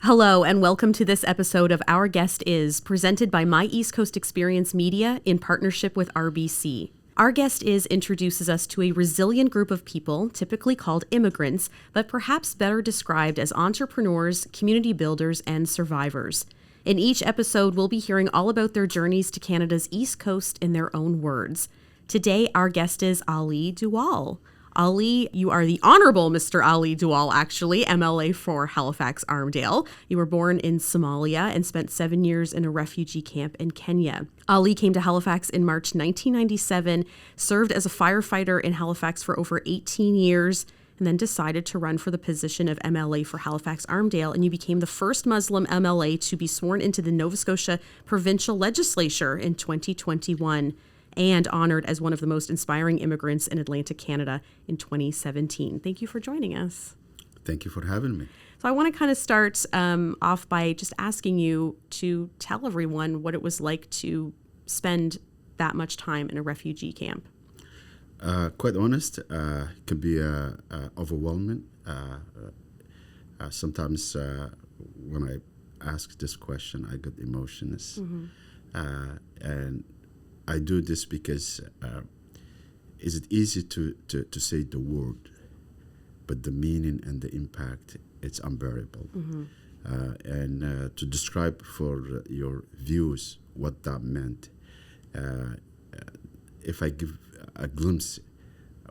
Hello, and welcome to this episode of Our Guest Is, presented by My East Coast Experience Media in partnership with RBC. Our Guest Is introduces us to a resilient group of people, typically called immigrants, but perhaps better described as entrepreneurs, community builders, and survivors. In each episode, we'll be hearing all about their journeys to Canada's East Coast in their own words. Today, our guest is Ali Duale. Ali, you are the Honorable Mr. Ali Duale, actually, MLA for Halifax-Armdale. You were born in Somalia and spent 7 years in a refugee camp in Kenya. Ali came to Halifax in March 1997, served as a firefighter in Halifax for over 18 years, and then decided to run for the position of MLA for Halifax-Armdale, and you became the first Muslim MLA to be sworn into the Nova Scotia provincial legislature in 2021. And honored as one of the most inspiring immigrants in Atlantic Canada in 2017. Thank you for joining us. Thank you for having me. So I want to kind of start off by just asking you to tell everyone what it was like to spend that much time in a refugee camp. Quite honest, it can be overwhelming. Sometimes when I ask this question, I get emotions. And I do this because is it easy to say the word, but the meaning and the impact, it's unbearable. And to describe for your viewers what that meant, if I give a glimpse,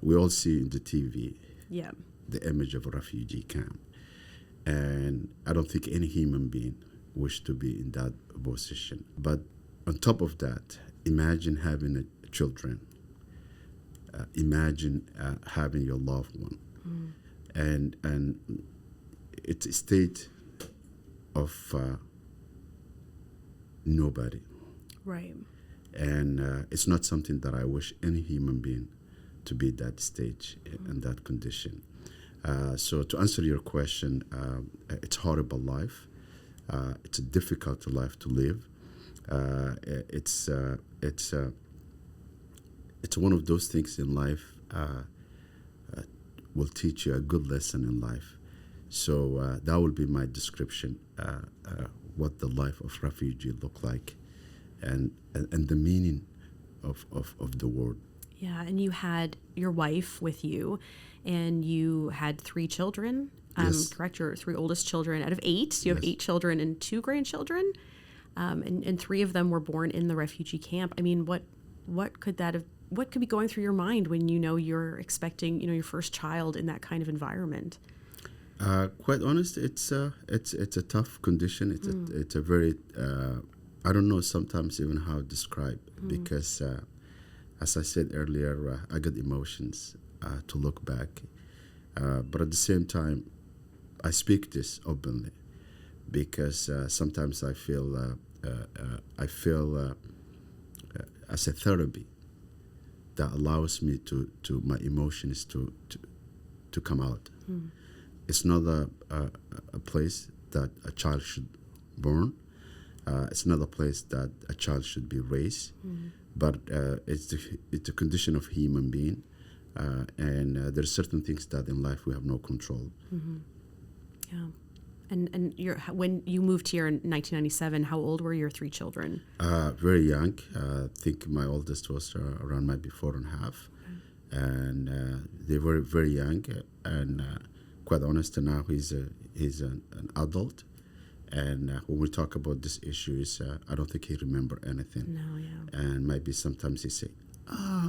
we all see in the TV the image of a refugee camp. And I don't think any human being wish to be in that position. But on top of that, imagine having children. Imagine having your loved one, and it's a state of nobody. Right. And it's not something that I wish any human being to be at that stage and that condition. So to answer your question, it's a horrible life. It's a difficult life to live. It's one of those things in life will teach you a good lesson in life. So that will be my description, what the life of refugee look like, and the meaning of the word. Yeah, and you had your wife with you, and you had 3 children. Yes. Correct, your 3 oldest children out of 8. You have 8 children and 2 grandchildren. And 3 of them were born in the refugee camp. I mean, what could be going through your mind when you know you're expecting, your first child in that kind of environment? Quite honest, it's a tough condition. It's a very I don't know sometimes even how to describe because as I said earlier, I get emotions to look back, but at the same time, I speak this openly. Because sometimes I feel as a therapy that allows me to my emotions to come out. It's not a place that a child should born. It's not a place that a child should be raised. But it's the condition of human being, and there are certain things that in life we have no control. Yeah. And when you moved here in 1997, how old were your 3 children? Very young. I think my oldest was around maybe 4.5. And they were very young. And quite honest, now he's an adult. And when we talk about this issues, I don't think he remember anything. No, yeah. And maybe sometimes he say,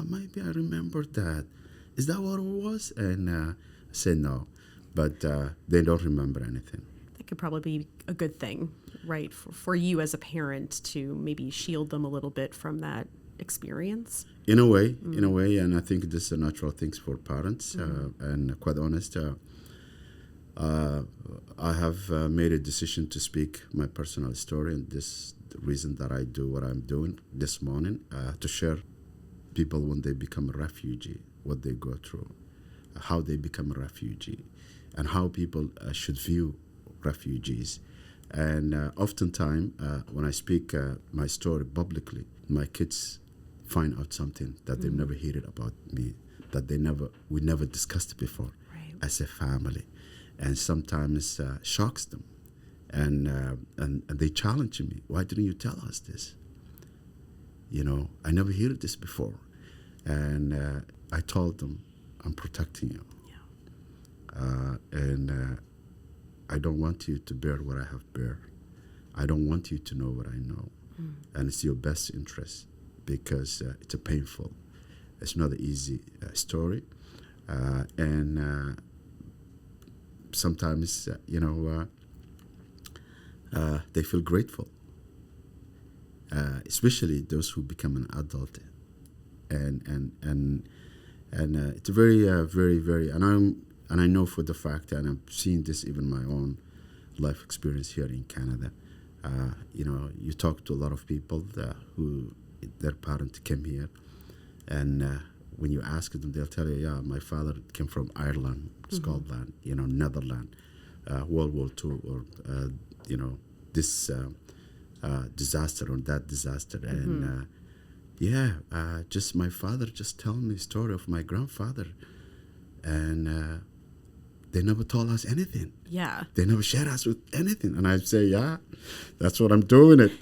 maybe I remember that. Is that what it was? And I say no. But they don't remember anything. Could probably be a good thing, right, for you as a parent to maybe shield them a little bit from that experience. In a way, and I think this is a natural thing for parents. And quite honest, I have made a decision to speak my personal story, and this the reason that I do what I'm doing this morning, to share people when they become a refugee, what they go through, how they become a refugee, and how people should view refugees. And oftentimes when I speak my story publicly, my kids find out something that they've never heard about me, that we never discussed before as a family, and sometimes shocks them. and they challenged me. Why didn't you tell us this? I never heard this before. And I told them, I'm protecting you. And I don't want you to bear what I have bear. I don't want you to know what I know. And it's your best interest, because it's a painful, it's not an easy story. And sometimes, they feel grateful, especially those who become an adult. And it's very, very, very, and I know for the fact, and I've seen this even in my own life experience here in Canada. You talk to a lot of people who their parents came here, and when you ask them, they'll tell you, yeah, my father came from Ireland, Scotland, Netherlands, World War II, or this disaster or that disaster, and just my father just telling me the story of my grandfather, and they never told us anything. Yeah. They never shared us with anything. And I say, yeah, that's what I'm doing it.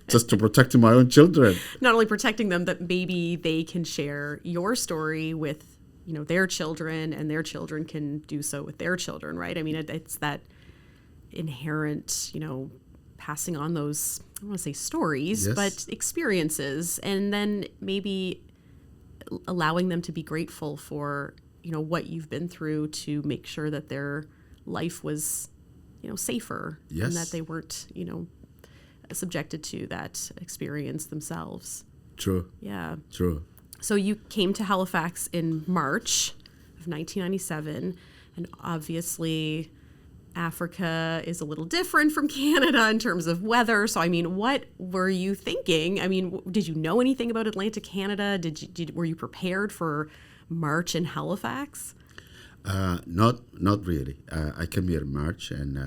Just to protect my own children. Not only protecting them, that maybe they can share your story with, their children, and their children can do so with their children, right? I mean, it's that inherent, passing on those, I don't want to say stories, Yes. but experiences, and then maybe allowing them to be grateful for what you've been through, to make sure that their life was, safer, Yes. and that they weren't, subjected to that experience themselves. True. Yeah. True. So you came to Halifax in March of 1997, and obviously Africa is a little different from Canada in terms of weather. So, I mean, what were you thinking? I mean, did you know anything about Atlantic Canada? Were you prepared for March in Halifax? Not really. I came here in March, and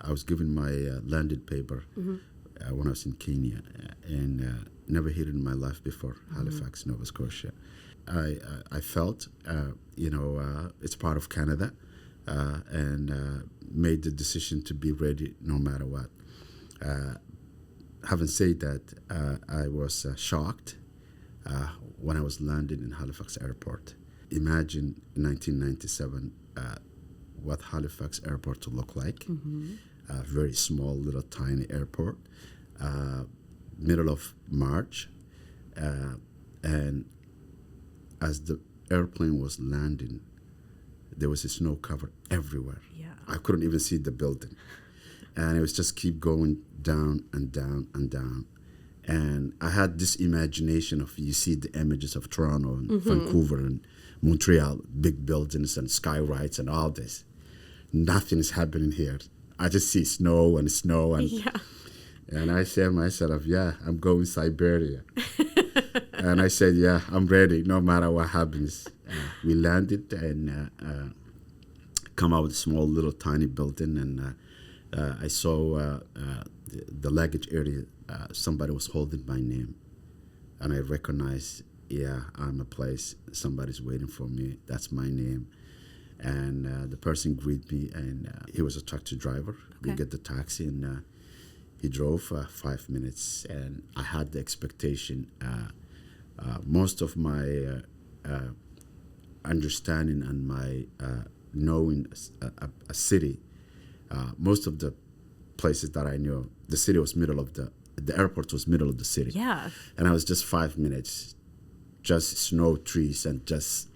I was given my landed paper when I was in Kenya, and never here in my life before, Halifax, Nova Scotia. I felt, it's part of Canada, and made the decision to be ready no matter what. Having said that, I was shocked when I was landing in Halifax Airport. Imagine 1997 what Halifax Airport looked like. A very small, little, tiny airport. Middle of March. And as the airplane was landing, there was a snow cover everywhere. Yeah. I couldn't even see the building. And it was just keep going down and down and down. And I had this imagination of, you see the images of Toronto and Vancouver and Montreal, big buildings and skylights and all this. Nothing is happening here. I just see snow and snow. And, and I said to myself, yeah, I'm going Siberia. And I said, yeah, I'm ready no matter what happens. We landed and come out with a small little tiny building, and I saw the luggage area. Somebody was holding my name, and I recognized, yeah, I'm a place. Somebody's waiting for me. That's my name. And the person greeted me, and he was a taxi driver. Okay. We get the taxi, and he drove 5 minutes, and I had the expectation. Most of my understanding and my knowing a city, most of the places that I knew, the city was the airport was middle of the city. Yeah. And I was just 5 minutes, just snow, trees, and just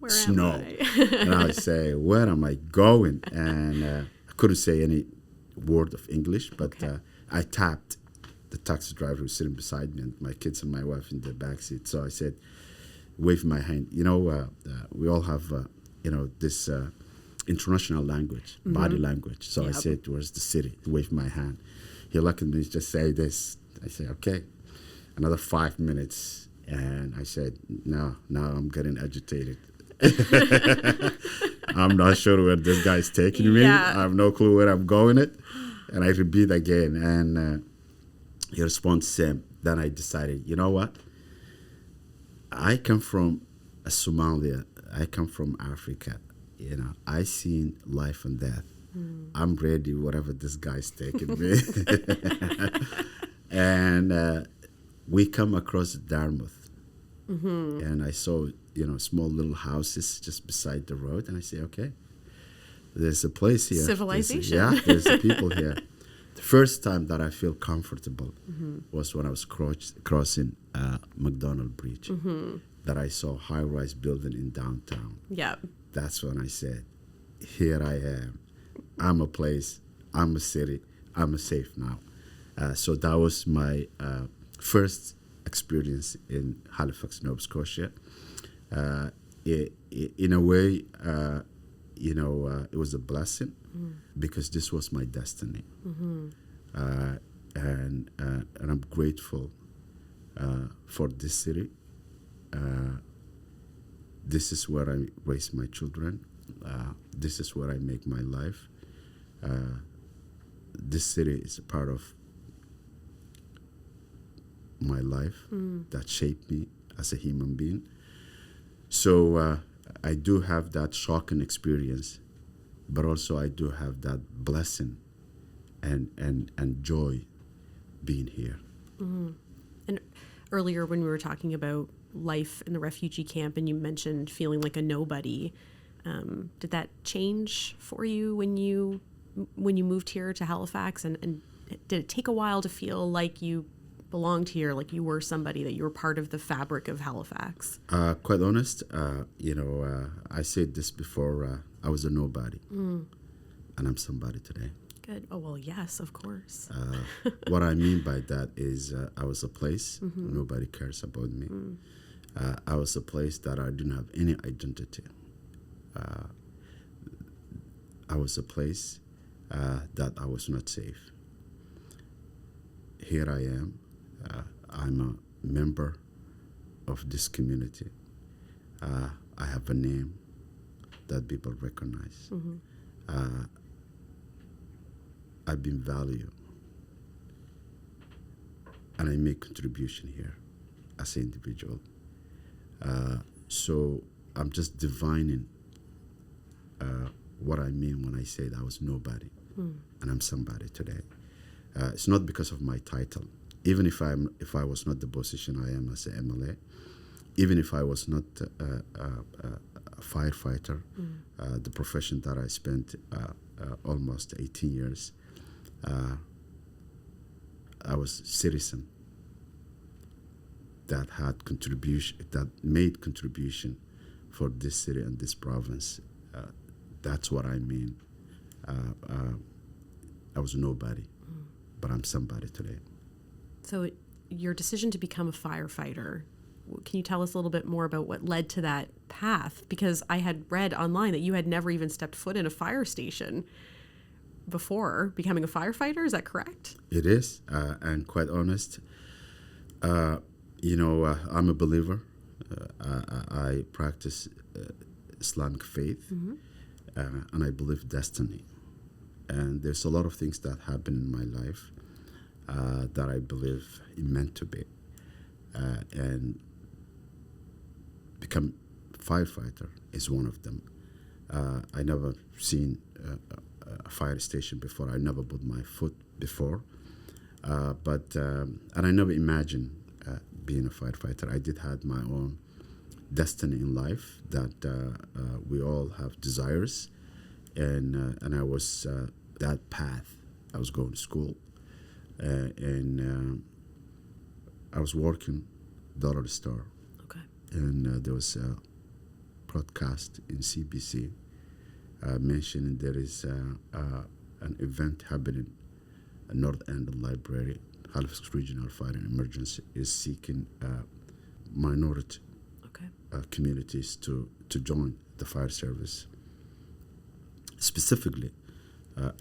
Where snow. am I? And I would say, where am I going? And I couldn't say any word of English, but I tapped the taxi driver who was sitting beside me, and my kids and my wife in the back seat. So I said, wave my hand. We all have, this international language, body language. So I said, where's the city? Wave my hand. He looked at me, just say this. I said, okay. Another 5 minutes. And I said, no, now I'm getting agitated. I'm not sure where this guy's taking me. I have no clue where I'm going it. And I repeat again. And he responds same. Then I decided, you know what? I come from Somalia. I come from Africa. I seen life and death I'm ready, whatever this guy's taking me. And we come across Dartmouth. And I saw, small little houses just beside the road. And I say, okay, there's a place here. Civilization. There's people here. The first time that I feel comfortable was when I was crossing McDonald Bridge, that I saw high-rise building in downtown. Yeah. That's when I said, here I am. I'm a place. I'm a city. I'm safe now. So that was my first experience in Halifax, Nova Scotia. In a way, it was a blessing because this was my destiny. And I'm grateful for this city. This is where I raise my children. This is where I make my life. This city is a part of my life that shaped me as a human being. So I do have that shocking experience, but also I do have that blessing and joy being here. And earlier when we were talking about life in the refugee camp and you mentioned feeling like a nobody, did that change for you when you moved here to Halifax? And did it take a while to feel like you belonged here, like you were somebody, that you were part of the fabric of Halifax? Quite honest, I said this before, I was a nobody, and I'm somebody today. Good. Oh, well, yes, of course. What I mean by that is I was a place, nobody cares about me. I was a place that I didn't have any identity. I was a place that I was not safe. Here I am. I'm a member of this community. I have a name that people recognize. I've been valued, and I make contribution here as an individual. So I'm just divining what I mean when I say that I was nobody, and I'm somebody today. It's not because of my title. Even if I was not the position I am as an MLA, even if I was not a firefighter, the profession that I spent almost 18 years, I was a citizen that had that made contribution for this city and this province. That's what I mean. I was nobody, but I'm somebody today. So your decision to become a firefighter, can you tell us a little bit more about what led to that path? Because I had read online that you had never even stepped foot in a fire station before becoming a firefighter. Is that correct? It is, and quite honest, I'm a believer. I practice Islamic faith, and I believe destiny. And there's a lot of things that happen in my life that I believe it meant to be. And become firefighter is one of them. I never seen a fire station before. I never put my foot before. And I never imagined being a firefighter. I did have my own destiny in life that we all have desires. And I was that path. I was going to school. And I was working dollar store. Okay. And there was a broadcast in CBC mentioning there is an event happening at North End Library. Halifax Regional Fire and Emergency is seeking minority communities to join the fire service, specifically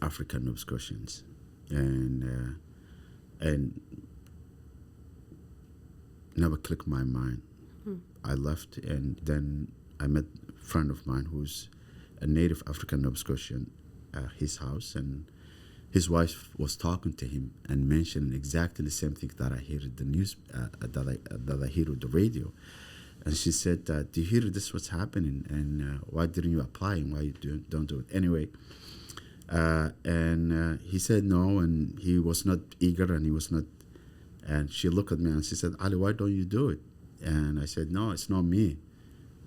African Nova Scotians. And never clicked my mind. I left, and then I met a friend of mine who's a native African Nova Scotian, his house, and his wife was talking to him and mentioning exactly the same thing that I hear in the news, that I hear on the radio. And she said, do you hear this what's happening? And why didn't you apply? And why you don't do it? Anyway, And he said no, and he was not eager, and he was not. And she looked at me and she said, Ali, why don't you do it? And I said, no, it's not me.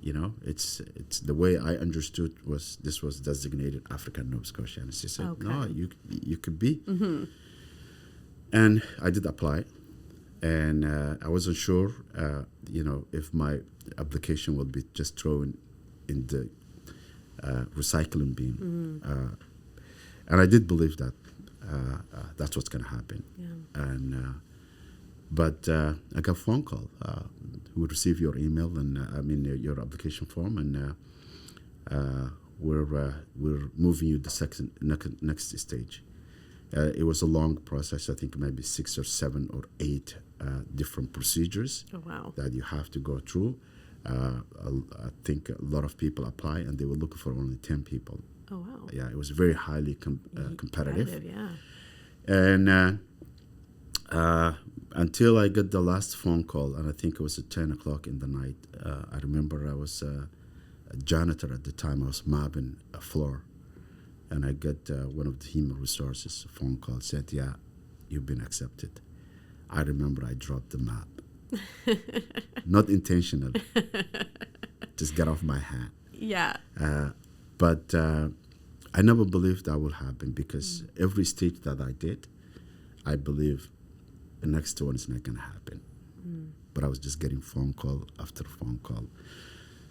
You know, it's the way I understood was this was designated African Nova Scotia. And she said, Okay. no, you could be. And I did apply. And I wasn't sure, if my application would be just thrown in the recycling bin. And I did believe that that's what's going to happen. Yeah. And but I got a phone call. We received your email and your application form, and we're moving you the next stage. It was a long process. I think maybe 6 or 7 or 8 different procedures that you have to go through. I think a lot of people apply, and they were looking for only 10 people. Oh, wow. Yeah, it was very highly competitive. Yeah. And until I got the last phone call, and I think it was at 10 o'clock in the night. I remember I was a janitor at the time. I was mopping a floor. And I got one of the human resources phone call, said, yeah, you've been accepted. I remember I dropped the map. Not intentional. Just got off my hand. Yeah. But I never believed that would happen, because every stage that I did, I believe the next one is not going to happen. But I was just getting phone call after phone call.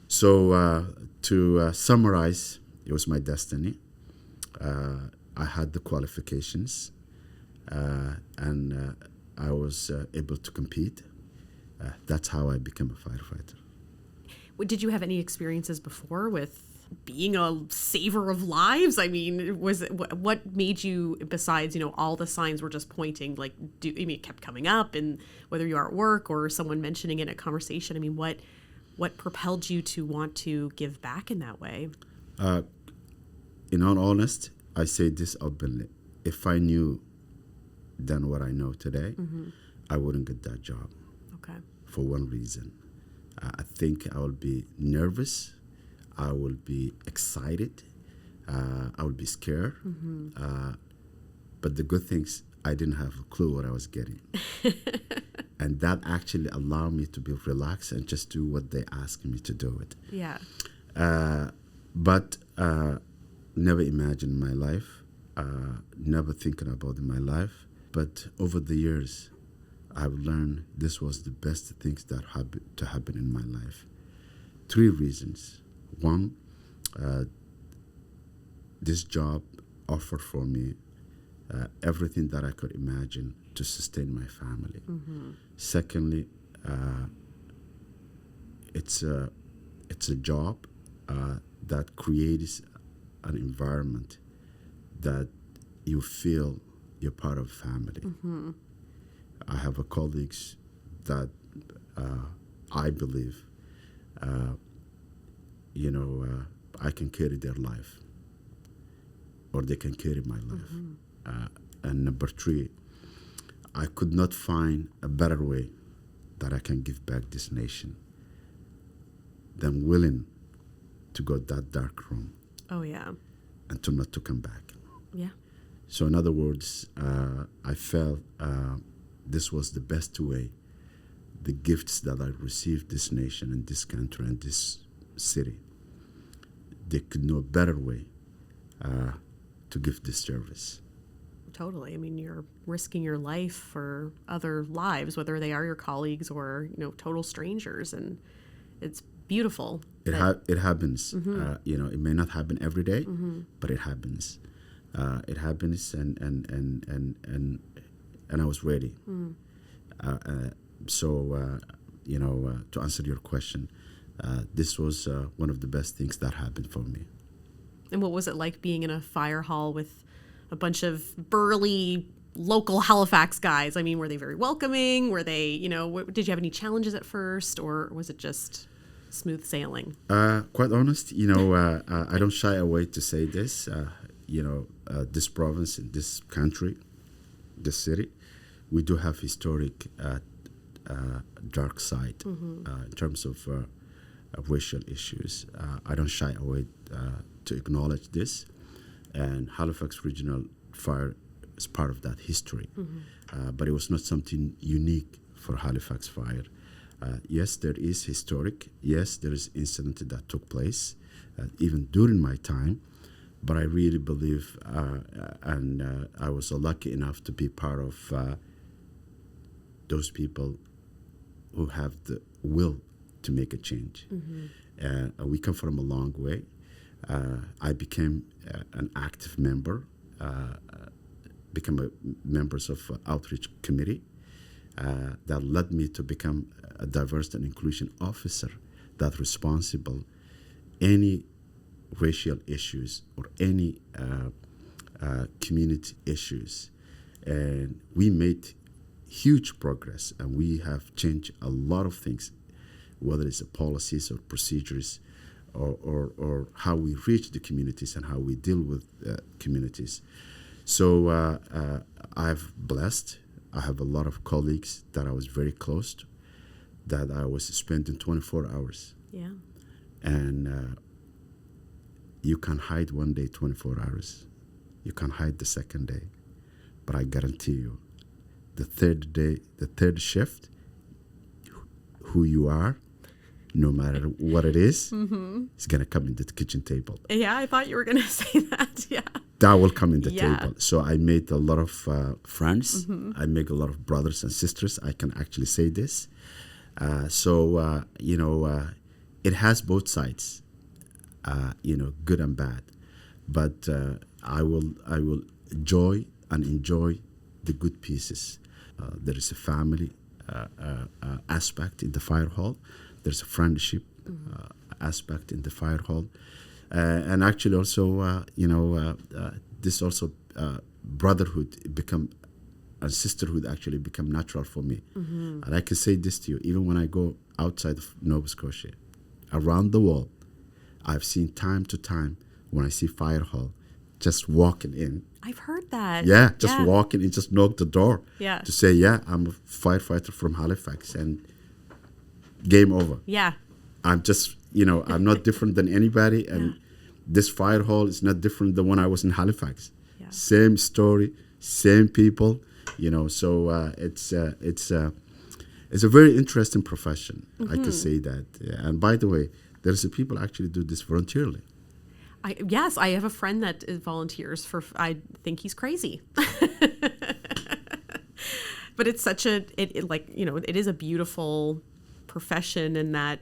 So to summarize, it was my destiny. I had the qualifications, and I was able to compete. That's how I became a firefighter. Did you have any experiences before with being a saver of lives? I mean, what made you, besides, all the signs were just pointing, it kept coming up, and whether you are at work or someone mentioning it in a conversation, I mean, what propelled you to want to give back in that way? In all honesty, I say this openly. If I knew then what I know today, I wouldn't get that job. Okay. For one reason. I think I will be nervous. I will be excited. I will be scared. But the good things, I didn't have a clue what I was getting. And that actually allowed me to be relaxed and just do what they asked me to do it. Yeah. But never imagined in my life, never thinking about in my life. But over the years, I've learned this was the best things that happen in my life. 3 reasons. One, this job offered for me everything that I could imagine to sustain my family. Secondly, it's a job that creates an environment that you feel you're part of family. I have colleagues that I believe, I can carry their life, or they can carry my life. And number 3, I could not find a better way that I can give back this nation than willing to go that dark room. Oh, yeah. And to not to come back. Yeah. So in other words, I felt this was the best way. The gifts that I received this nation and this country and this city, they could know a better way to give this service. Totally. I mean, you're risking your life for other lives, whether they are your colleagues or, total strangers. And it's beautiful. It happens. It may not happen every day, but it happens. It happens, and I was ready. So to answer your question, this was one of the best things that happened for me. And what was it like being in a fire hall with a bunch of burly local Halifax guys? I mean, were they very welcoming? Were they, did you have any challenges at first, or was it just smooth sailing? Quite honest, I don't shy away to say this. This province, in this country, this city, we do have historic dark side in terms of racial issues. I don't shy away to acknowledge this. and Halifax Regional Fire is part of that history. But it was not something unique for Halifax Fire. Yes, there is historic. Yes, there is incident that took place, even during my time. But I really believe, and I was lucky enough to be part of those people who have the will to make a change. We come from a long way. I became an active member, become a members of outreach committee that led me to become a diversity and inclusion officer that responsible any racial issues or any community issues. And we made huge progress, and we have changed a lot of things, whether it's policies or procedures or how we reach the communities and how we deal with communities. So I've blessed. I have a lot of colleagues that I was very close to, that I was spending 24 hours. Yeah. And you can hide one day 24 hours. You can hide the second day. But I guarantee you, the third day, the third shift, who you are, no matter what it is, it's going to come into the kitchen table. Yeah, I thought you were going to say that. Yeah. That will come in the table. So I made a lot of friends. I make a lot of brothers and sisters. I can actually say this. It has both sides, good and bad. But I will enjoy the good pieces. There is a family aspect in the fire hall. There's a friendship aspect in the fire hall. And actually also, this also brotherhood and sisterhood actually become natural for me. And I can say this to you, even when I go outside of Nova Scotia, around the world, I've seen time to time when I see fire hall, just walking in. I've heard that. Yeah, just walking in, just knock the door to say, I'm a firefighter from Halifax, and game over. Yeah. I'm just, I'm not different than anybody, and this fire hall is not different than when I was in Halifax. Yeah. Same story, same people, so it's a very interesting profession. I can say that. And by the way, there's people actually do this voluntarily. Yes, I have a friend that volunteers for, I think he's crazy. But it's such it is a beautiful profession, in that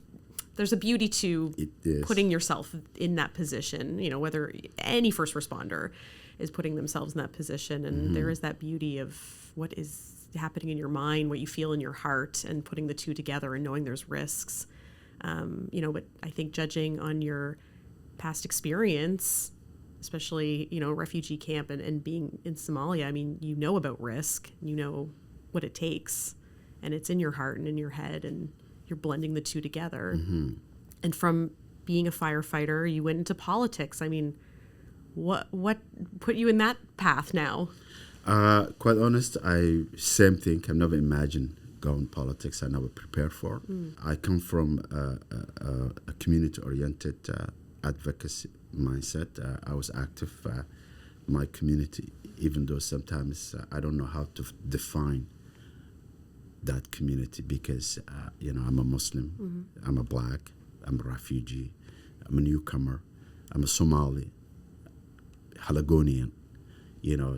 there's a beauty to putting yourself in that position, whether any first responder is putting themselves in that position. And there is that beauty of what is happening in your mind, what you feel in your heart, and putting the two together and knowing there's risks. But I think judging on your past experience, especially, refugee camp and being in Somalia, I mean, about risk, what it takes, and it's in your heart and in your head, and you're blending the two together. And from being a firefighter, you went into politics. I mean, what put you in that path now? Quite honest, same thing. I've never imagined going politics. I never prepared for. I come from a community-oriented advocacy mindset. I was active in my community, even though sometimes I don't know how to define that community, because I'm a Muslim, I'm a black, I'm a refugee, I'm a newcomer, I'm a Somali, Halagonian,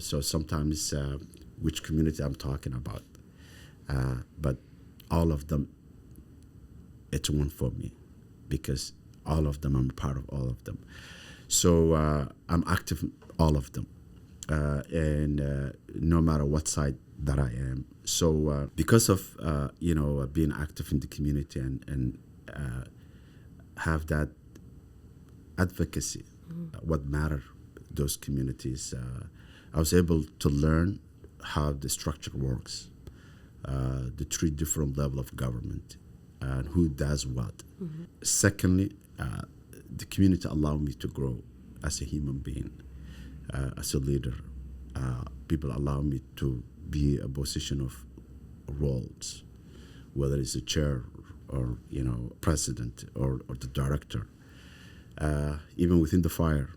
so sometimes which community I'm talking about, but all of them, it's one for me, because all of them, I'm a part of all of them. So I'm active in all of them, and no matter what side that I am. So because of being active in the community and have that advocacy, what matter those communities, I was able to learn how the structure works, the three different level of government, and who does what. Secondly, the community allowed me to grow as a human being, as a leader. People allow me to be a position of roles, whether it's a chair or president or the director. Even within the fire,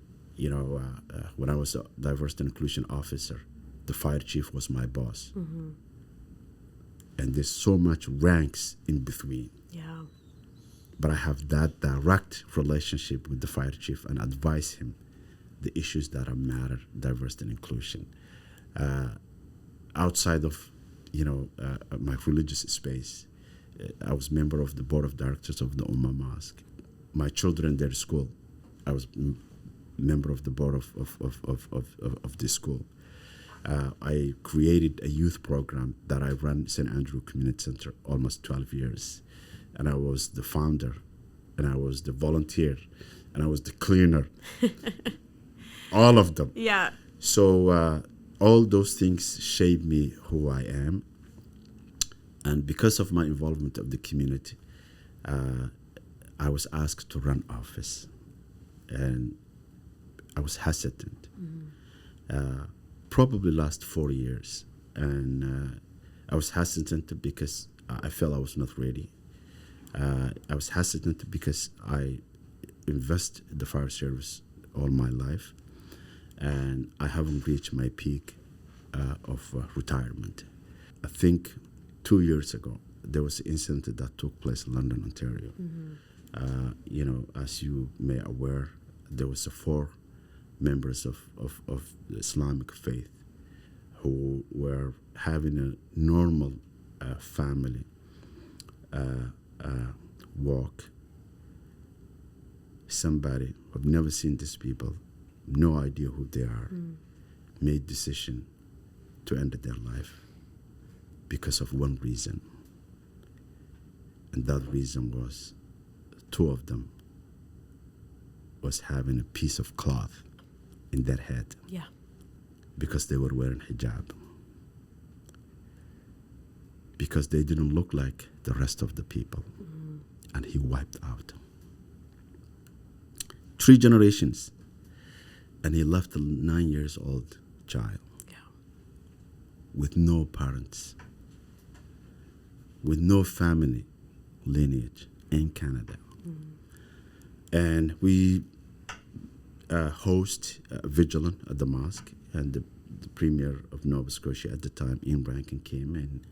when I was a diversity and inclusion officer, the fire chief was my boss. And there's so much ranks in between. Yeah. But I have that direct relationship with the fire chief and advise him the issues that are matter, diversity and inclusion. Outside of, my religious space, I was member of the board of directors of the Ummah Mosque. My children, their school, I was member of the board of this school. I created a youth program that I ran St. Andrew Community Center almost 12 years. And I was the founder, and I was the volunteer, and I was the cleaner. All of them. Yeah. So all those things shape me who I am. And because of my involvement of the community, I was asked to run office. And I was hesitant. Probably last 4 years. And I was hesitant because I felt I was not ready. I was hesitant because I invest in the fire service all my life, and I haven't reached my peak of retirement. I think 2 years ago, there was an incident that took place in London, Ontario. As you may aware, there was 4 members of the Islamic faith who were having a normal family walk. Somebody who have never seen these people, no idea who they are, made decision to end their life because of one reason. And that reason was 2 of them was having a piece of cloth in their head. Yeah. Because they were wearing hijab. Because they didn't look like the rest of the people. And he wiped out 3 generations. And he left a 9 years old child. Yeah. With no parents. With no family lineage in Canada. And we host Vigilant at the mosque. And the premier of Nova Scotia at the time, Ian Rankin, came, and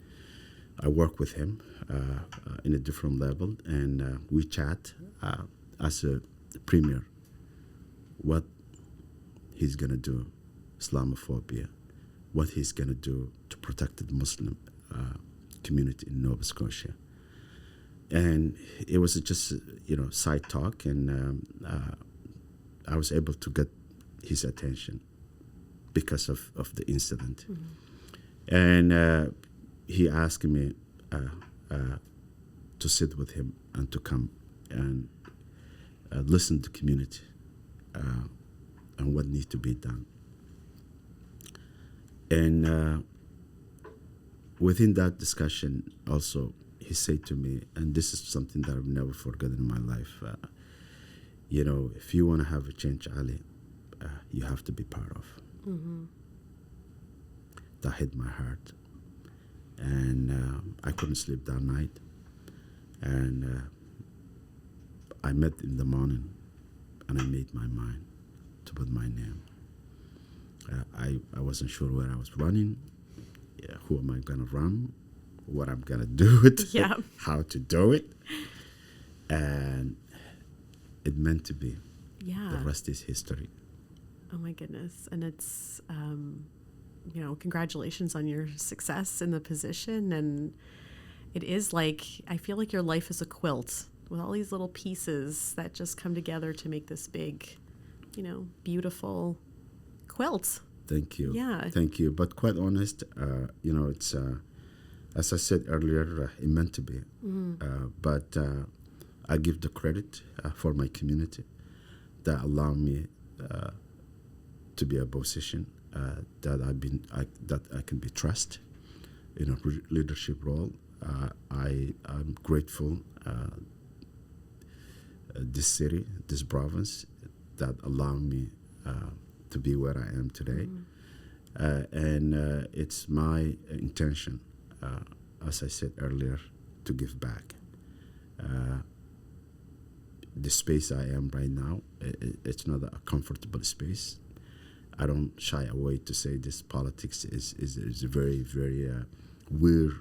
I work with him in a different level, and we chat as a premier what he's going to do, Islamophobia, what he's going to do to protect the Muslim community in Nova Scotia. And it was just, side talk, and I was able to get his attention because of the incident. And he asked me to sit with him and to come and listen to the community and what needs to be done. And within that discussion also, he said to me, and this is something that I've never forgotten in my life, if you want to have a change, Ali, you have to be part of. That hit my heart. And I couldn't sleep that night. And I met in the morning, and I made my mind to put my name. I wasn't sure where I was running, who am I going to run, what I'm going to do it, how to do it. And it meant to be. Yeah. The rest is history. Oh, my goodness. And it's, congratulations on your success in the position. And it is like, I feel like your life is a quilt with all these little pieces that just come together to make this big, beautiful quilt. Thank you. Yeah. Thank you. But quite honest, it's, as I said earlier, it meant to be. But I give the credit for my community that allow me to be a position that I can be trusted in a leadership role. I'm grateful this city, this province, that allow me to be where I am today. And it's my intention, as I said earlier, to give back. the space I am right now, it's not a comfortable space. I don't shy away to say this politics is a very, very weird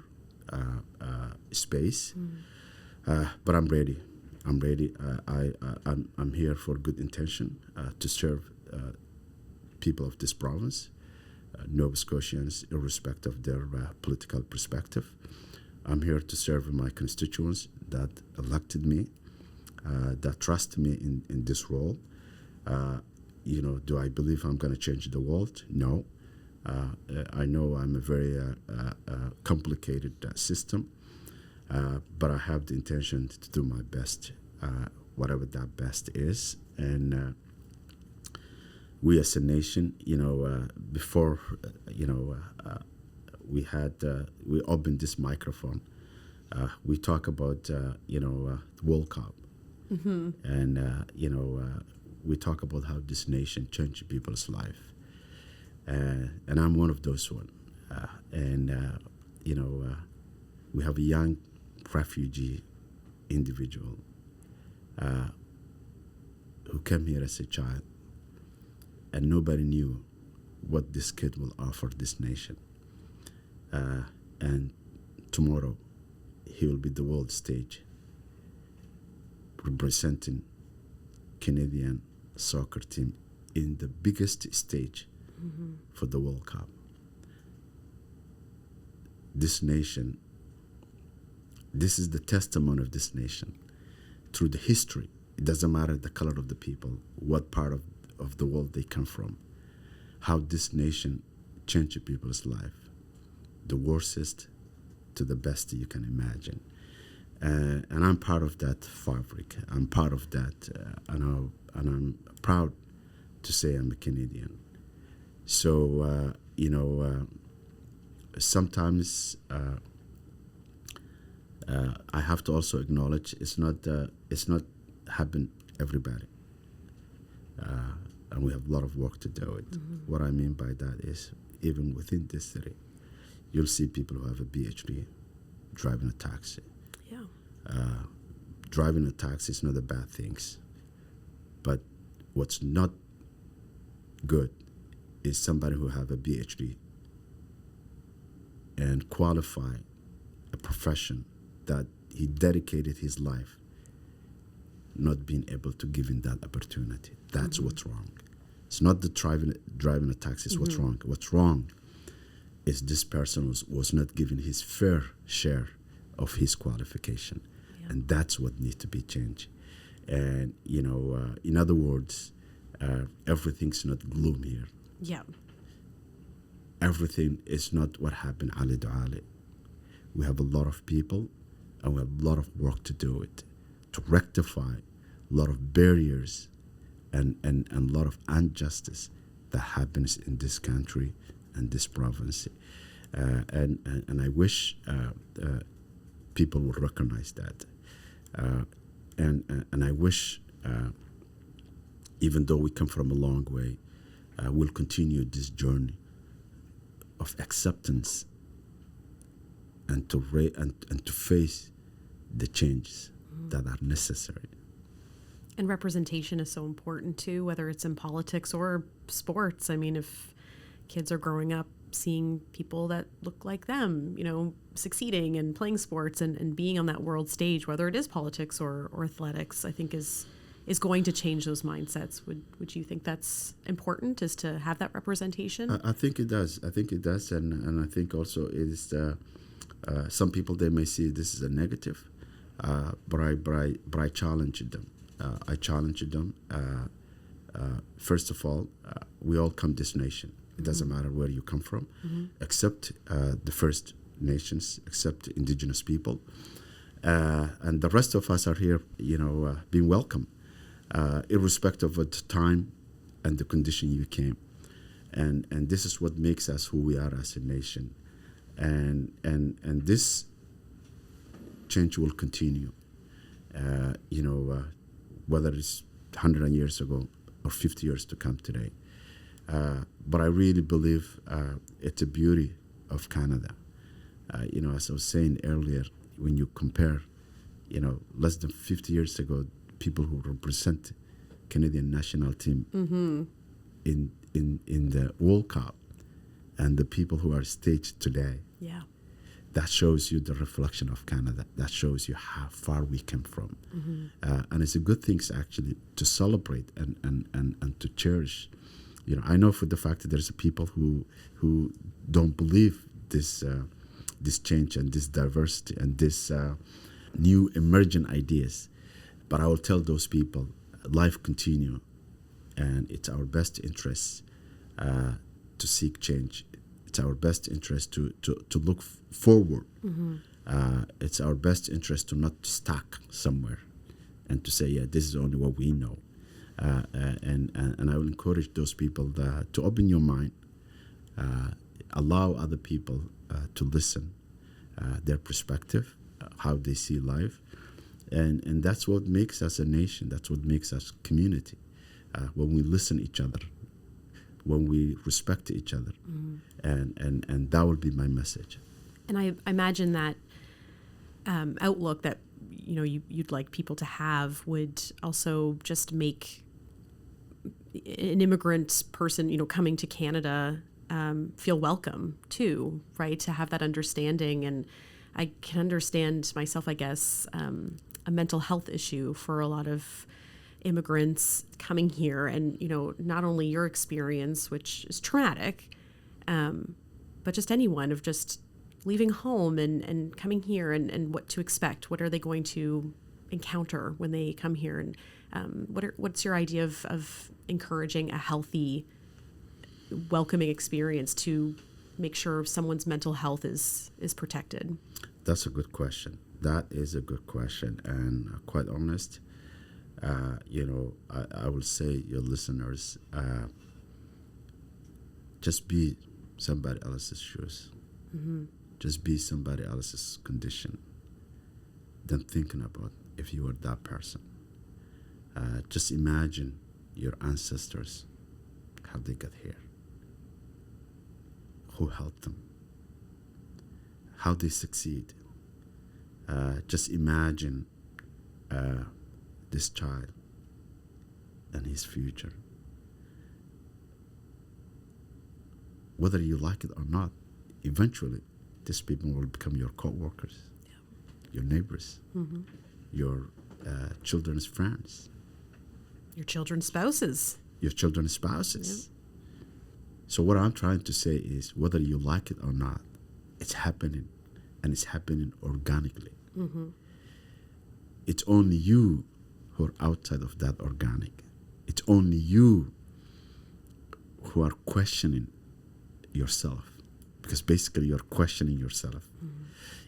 space. But I'm ready. I'm ready. I'm here for good intention to serve people of this province, Nova Scotians, irrespective of their political perspective. I'm here to serve my constituents that elected me, that trust me in this role. Do I believe I'm going to change the world? No. I know I'm a very complicated system, but I have the intention to do my best, whatever that best is. And we as a nation, before, we opened this microphone. We talk about, World Cup. Mm-hmm. And, we talk about how this nation changed people's life. And I'm one of those one. We have a young refugee individual who came here as a child, and nobody knew what this kid will offer this nation. And tomorrow, he will be the world stage, representing Canadian soccer team in the biggest stage for the World Cup. This nation, this is the testimony of this nation through the history. It doesn't matter the color of the people, what part of the world they come from, how this nation changed people's life, the worstest to the best you can imagine. And I'm part of that fabric. I'm part of that, and I'm proud to say I'm a Canadian. So, sometimes I have to also acknowledge it's not happen everybody, and we have a lot of work to do it. What I mean by that is, even within this city, you'll see people who have a PhD driving a taxi. Driving a taxi is not a bad thing, but what's not good is somebody who have a PhD and qualify a profession that he dedicated his life, not being able to give him that opportunity. That's what's wrong. It's not the driving a taxi is what's wrong. What's wrong is this person was not given his fair share of his qualification. And that's what needs to be changed. And, in other words, everything's not gloom here. Yeah. Everything is not what happened Ali Duale. We have a lot of people, and we have a lot of work to do it, to rectify a lot of barriers and a lot of injustice that happens in this country and this province. And I wish people will recognize that. And I wish, even though we come from a long way, we'll continue this journey of acceptance and to face the changes that are necessary. And representation is so important too, whether it's in politics or sports. I mean, if kids are growing up seeing people that look like them, succeeding and playing sports and being on that world stage, whether it is politics or athletics, I think is going to change those mindsets. Would you think that's important, is to have that representation? I think it does. And I think also it is some people, they may see this as a negative, but I challenge them. First of all, we all come this nation. It doesn't matter where you come from, except the First Nations, except indigenous people. And the rest of us are here, being welcome, irrespective of the time and the condition you came. And this is what makes us who we are as a nation. And this change will continue, whether it's 100 years ago or 50 years to come today. But I really believe it's a beauty of Canada. As I was saying earlier, when you compare, less than 50 years ago, people who represent Canadian national team in the World Cup, and the people who are staged today. Yeah. That shows you the reflection of Canada. That shows you how far we came from. And it's a good thing actually to celebrate and to cherish. I know for the fact that there's people who don't believe this change and this diversity and this new emergent ideas. But I will tell those people, life continue, and it's our best interest to seek change. It's our best interest to look forward. It's our best interest to not stuck somewhere and to say, yeah, this is only what we know. And I will encourage those people to open your mind, allow other people to listen, their perspective, how they see life. And that's what makes us a nation. That's what makes us community. When we listen to each other, when we respect each other. And that would be my message. And I imagine that outlook that you'd like people to have would also just make an immigrant person coming to Canada feel welcome too, right? To have that understanding. And I can understand myself, I guess, a mental health issue for a lot of immigrants coming here, and not only your experience, which is traumatic, but just anyone of just leaving home and coming here and what to expect. What are they going to encounter when they come here? And what's your idea of encouraging a healthy, welcoming experience to make sure someone's mental health is protected? That's a good question. That is a good question. And quite honest, I will say, your listeners, just be somebody else's shoes. Just be somebody else's condition. Then thinking about if you were that person. Just imagine your ancestors, how they got here, who helped them, how they succeed. Just imagine this child and his future. Whether you like it or not, eventually these people will become your co-workers, your neighbors, your children's friends, your children's spouses. So what I'm trying to say is, whether you like it or not, it's happening, and it's happening organically. It's only you who are outside of that organic. It's only you who are questioning yourself, because basically you're questioning yourself.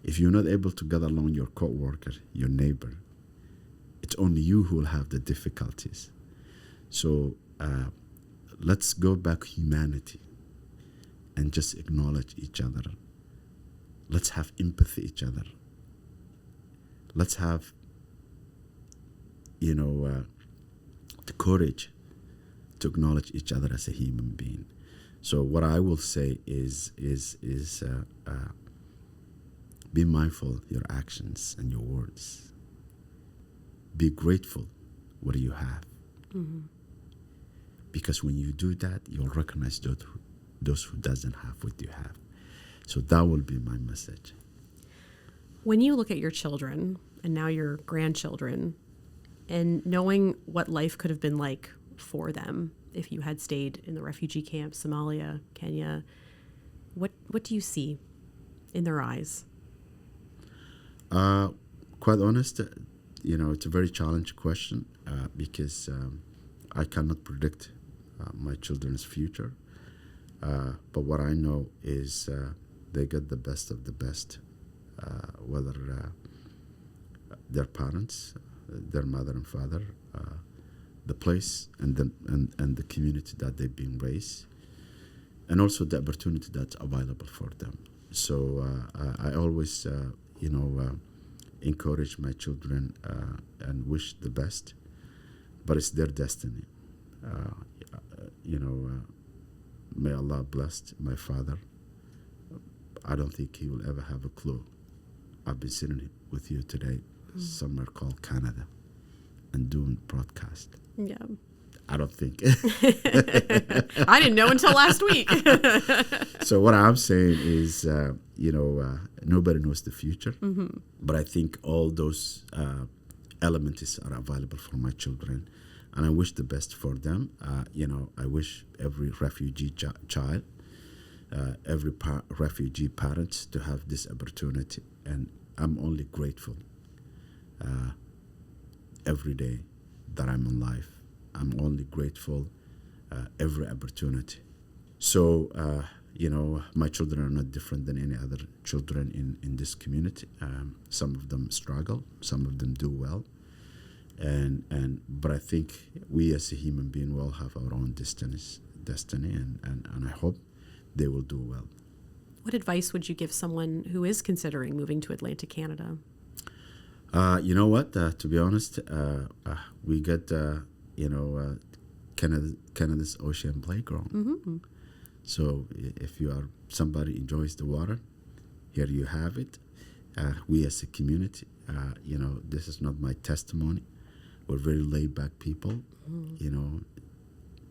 If you're not able to get along your co-worker, your neighbor, it's only you who will have the difficulties. So let's go back to humanity and just acknowledge each other. Let's have empathy each other. Let's have the courage to acknowledge each other as a human being. So what I will say is be mindful of your actions and your words. Be grateful what you have. Because when you do that, you'll recognize those who doesn't have what you have. So that will be my message. When you look at your children and now your grandchildren, and knowing what life could have been like for them if you had stayed in the refugee camp, Somalia, Kenya, what do you see in their eyes? Quite honest, it's a very challenging question because I cannot predict my children's future. But what I know is they get the best of the best, whether their parents, their mother and father, the place and the community that they've been raised, and also the opportunity that's available for them. So I always, encourage my children and wish the best, but it's their destiny. May Allah bless my father. I don't think he will ever have a clue. I've been sitting with you today, somewhere called Canada, and doing broadcast. Yeah. I don't think. I didn't know until last week. So what I'm saying is, nobody knows the future. But I think all those elements are available for my children. And I wish the best for them. I wish every refugee child, every refugee parents to have this opportunity. And I'm only grateful every day that I'm alive. I'm only grateful every opportunity. So, my children are not different than any other children in this community. Some of them struggle, some of them do well. But I think we as a human being will have our own destiny, and I hope they will do well. What advice would you give someone who is considering moving to Atlantic Canada? You know what? To be honest, we got Canada's ocean playground. So if you are somebody enjoys the water, here you have it. We as a community, this is not my testimony. We're very laid back people.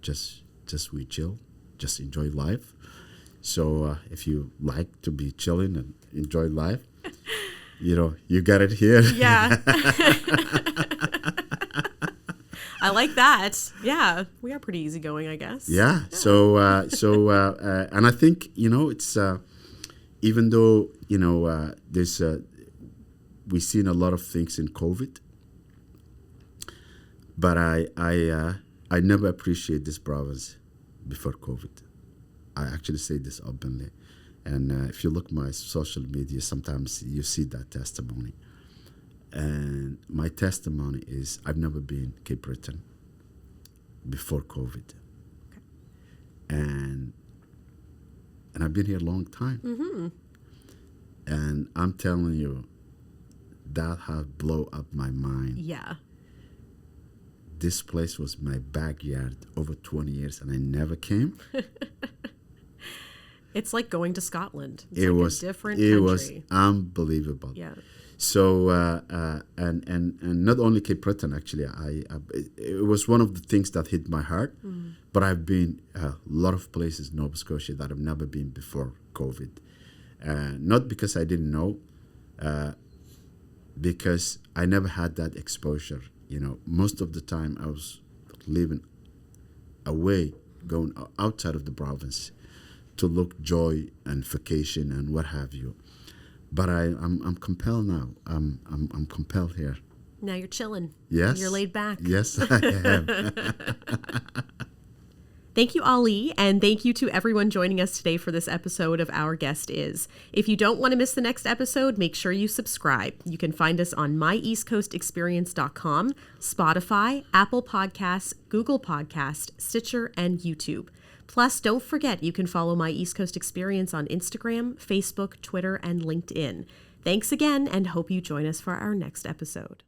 Just we chill, just enjoy life. So if you like to be chilling and enjoy life, you got it here. Yeah. I like that. Yeah, we are pretty easygoing, I guess. Yeah. So and I think it's even though there's we've seen a lot of things in COVID, but I never appreciate this province before COVID. I actually say this openly, and if you look my social media, sometimes you see that testimony. And my testimony is I've never been Cape Breton before COVID. Okay. And I've been here a long time. And I'm telling you, that has blown up my mind. Yeah. This place was my backyard over 20 years, and I never came. It's like going to Scotland. It's it like was a different country. It was unbelievable. Yeah. So and not only Cape Breton, actually, it was one of the things that hit my heart. But I've been a lot of places in Nova Scotia that I've never been before COVID. Not because I didn't know, because I never had that exposure. Most of the time I was living away, going outside of the province to look joy and vacation and what have you. But I'm compelled now. I'm compelled here. Now you're chilling. Yes. You're laid back. Yes, I am. Thank you, Ali, and thank you to everyone joining us today for this episode of Our Guest Is. If you don't want to miss the next episode, make sure you subscribe. You can find us on myeastcoastexperience.com, Spotify, Apple Podcasts, Google Podcasts, Stitcher, and YouTube. Plus, don't forget you can follow My East Coast Experience on Instagram, Facebook, Twitter, and LinkedIn. Thanks again, and hope you join us for our next episode.